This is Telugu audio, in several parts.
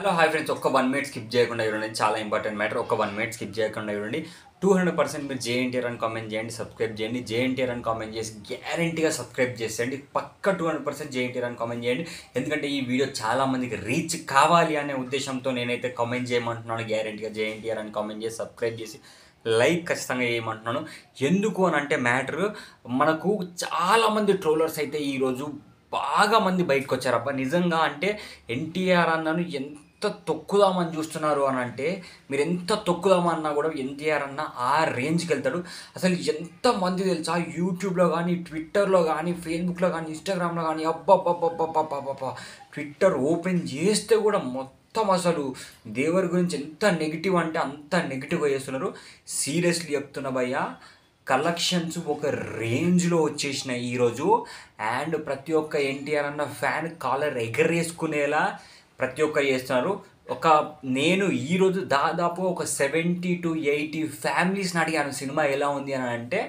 హలో హాయ్ ఫ్రెండ్స్, ఒక్క 1 మినిట్ స్కిప్ చేయకుండా చూడండి. చాలా ఇంపార్టెంట్ మ్యాటర్. ఒక్క 1 మినిట్ స్కిప్ చేయకుండా చూడండి. 200% మీరు జేఎన్టీఆర్ అని కామెంట్ చేయండి, సబ్స్క్రైబ్ చేయండి. జేఎన్టీఆర్ అని కామెంట్ చేసి గ్యారంటీగా సబ్స్క్రైబ్ చేసేయండి. పక్క 200% జేఎన్టీఆర్ అని కామెంట్ చేయండి. ఎందుకంటే ఈ వీడియో చాలా మందికి రీచ్ కావాలి అనే ఉద్దేశంతో నేనైతే కామెంట్ చేయమంటున్నాను. గ్యారంటీగా జేఎన్టీఆర్ అని కామెంట్ చేసి సబ్స్క్రైబ్ చేసి లైక్ ఖచ్చితంగా చేయమంటున్నాను. ఎందుకు అని అంటే మ్యాటర్, మనకు చాలామంది ట్రోలర్స్ అయితే ఈరోజు బాగా మంది బయటకు వచ్చారబ్బా. నిజంగా అంటే ఎన్టీఆర్ అన్నను ఎంత తొక్కుదామని చూస్తున్నారు అని అంటే, మీరు ఎంత తొక్కుదామన్నా కూడా ఎన్టీఆర్ అన్న ఆ రేంజ్కి వెళ్తాడు. అసలు ఎంతమంది తెలుసా, యూట్యూబ్లో కానీ, ట్విట్టర్లో కానీ, ఫేస్బుక్లో కానీ, ఇన్స్టాగ్రామ్లో కానీ, అబ్బబ్బబ్బబ్బబ్బబ్బబ్బ ట్విట్టర్ ఓపెన్ చేస్తే కూడా మొత్తం అసలు దేవర్ గురించి ఎంత నెగిటివ్ అంటే అంత నెగిటివ్గా చేస్తున్నారు. సీరియస్లీ చెప్తున్నా భయ్యా, కలెక్షన్స్ ఒక రేంజ్లో వచ్చేసినాయి ఈరోజు. అండ్ ప్రతి ఒక్క ఎన్టీఆర్ అన్న ఫ్యాన్ కాలర్ ఎగరేసుకునేలా ప్రతి ఒక్కరు చేస్తున్నారు. నేను ఈరోజు దాదాపు ఒక 70 to 80 ఫ్యామిలీస్ని అడిగాను సినిమా ఎలా ఉంది అని అంటే,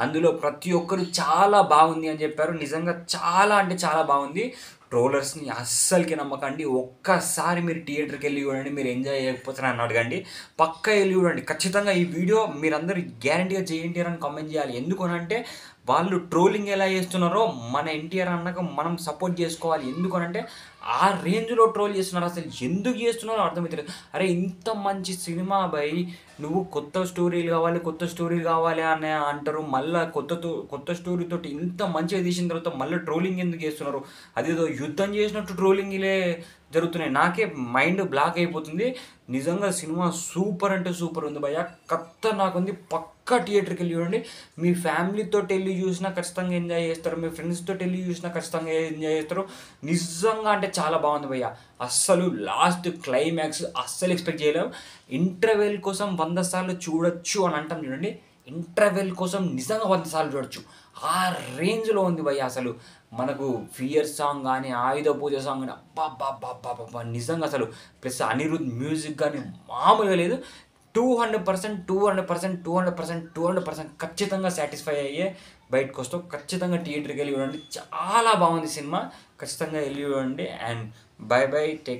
అందులో ప్రతి ఒక్కరు చాలా బాగుంది అని చెప్పారు. నిజంగా చాలా అంటే చాలా బాగుంది. ట్రోలర్స్ని అస్సలకి నమ్మకండి. ఒక్కసారి మీరు థియేటర్కి వెళ్ళి చూడండి. మీరు ఎంజాయ్ చేయకపోతే నన్ను అడగండి, పక్కా వెళ్ళి చూడండి. ఖచ్చితంగా ఈ వీడియో మీరందరూ గ్యారంటీగా జేఎన్టీఆర్ అని కామెంట్ చేయాలి. ఎందుకనంటే వాళ్ళు ట్రోలింగ్ ఎలా చేస్తున్నారో మన ఎన్టీఆర్ అన్నాక మనం సపోర్ట్ చేసుకోవాలి. ఎందుకనంటే ఆ రేంజ్లో ట్రోల్ చేస్తున్నారు. అసలు ఎందుకు చేస్తున్నారో అర్థమవుతలేదు. అరే ఇంత మంచి సినిమా బై, నువ్వు కొత్త స్టోరీలు కావాలి అని అంటారు. మళ్ళీ కొత్త స్టోరీతో ఇంత మంచిగా తీసిన తర్వాత మళ్ళీ ట్రోలింగ్ ఎందుకు చేస్తున్నారు? అదేదో యుద్ధం చేసినట్టు ట్రోలింగ్లే జరుగుతున్నాయి. నాకే మైండ్ బ్లాక్ అయిపోతుంది. నిజంగా సినిమా సూపర్ అంటే సూపర్ ఉంది భయ్య, నాకుంది. పక్కా థియేటర్కి వెళ్ళి చూడండి. మీ ఫ్యామిలీతో వెళ్ళి చూసినా ఖచ్చితంగా ఎంజాయ్ చేస్తారు, మీ ఫ్రెండ్స్తో వెళ్ళి చూసినా ఖచ్చితంగా ఎంజాయ్ చేస్తారు. నిజంగా అంటే చాలా బాగుంది భయ్య. అస్సలు లాస్ట్ క్లైమాక్స్ అస్సలు ఎక్స్పెక్ట్ చేయలేము. ఇంటర్వెల్ కోసం 100 సార్లు చూడొచ్చు అని అంటాం చూడండి. ఇంటర్వెల్ కోసం నిజంగా 100 సార్లు చూడొచ్చు. ఆ రేంజ్లో ఉంది భయ్య. అసలు మనకు ఫియర్ సాంగ్ కానీ, ఆయుధ పూజ సాంగ్ కానీ, అబ్బా నిజంగా అసలు ప్లస్ అనిరుద్ మ్యూజిక్ కానీ మామూలుగా లేదు. 200% ఖచ్చితంగా సాటిస్ఫై అయ్యే బయటకు వస్తావు. ఖచ్చితంగా థియేటర్కి వెళ్ళి చూడండి. చాలా బాగుంది సినిమా. ఖచ్చితంగా వెళ్ళి చూడండి. And bye take